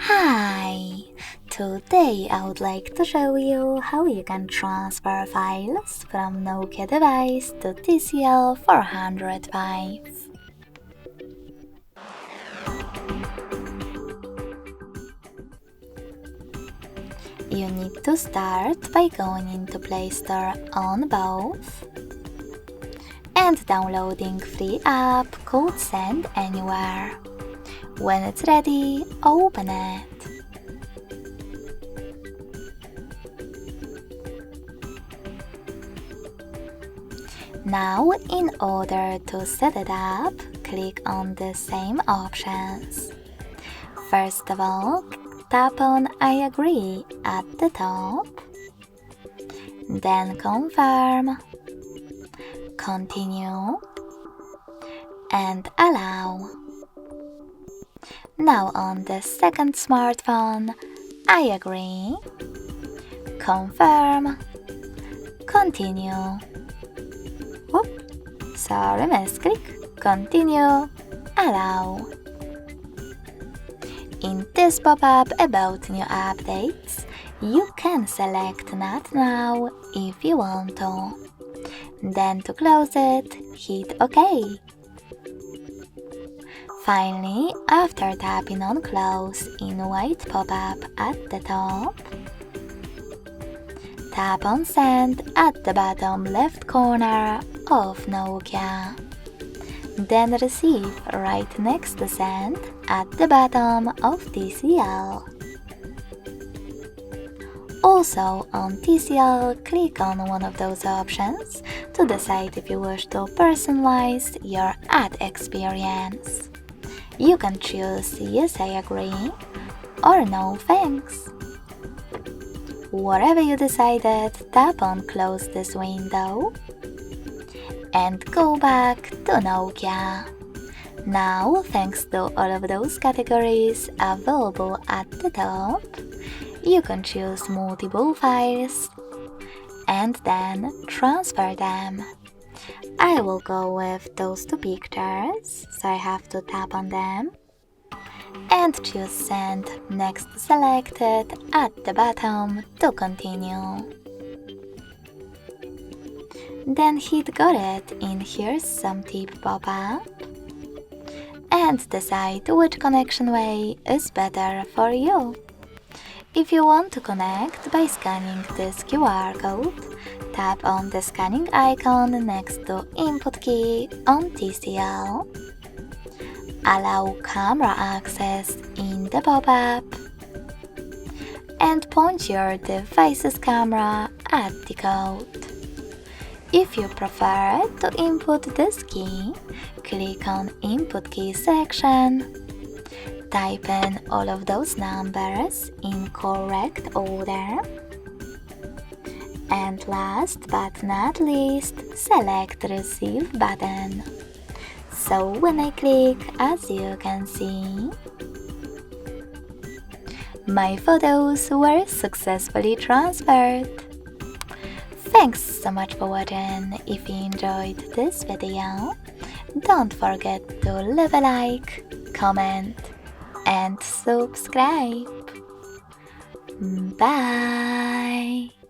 Hi! Today I would like to show you how you can transfer files from Nokia device to TCL 405. You need to start by going into Play Store on both and downloading free app called Send Anywhere. When it's ready, open it. Now, in order to set it up, click on the same options. First of all, tap on I agree at the top, then confirm, continue, and allow. Now on the second smartphone, I agree, confirm, continue. Sorry, misclick, continue, allow. In this pop-up about new updates, you can select Not Now if you want to. Then to close it, hit OK. Finally, after tapping on Close in white pop-up at the top, tap on Send at the bottom left corner of Nokia. Then Receive right next to Send at the bottom of TCL. Also on TCL, click on one of those options to decide if you wish to personalize your ad experience. You can choose Yes, I agree or No, thanks. Whatever you decided, tap on Close this window and go back to Nokia. Now, thanks to all of those categories available at the top, you can choose multiple files and then transfer them. I will go with those two pictures, so I have to tap on them and choose Send next selected at the bottom to continue. Then hit Got it in Here's Some Tip pop-up and decide which connection way is better for you. If you want to connect by scanning this QR code, tap on the scanning icon next to Input key on TCL. Allow camera access in the pop-up and point your device's camera at the code. If you prefer to input this key, click on Input Key section. Type in all of those numbers in correct order. And last but not least, select Receive button. So when I click, as you can see, my photos were successfully transferred. Thanks so much for watching. If you enjoyed this video, don't forget to leave a like, comment, and subscribe. Bye!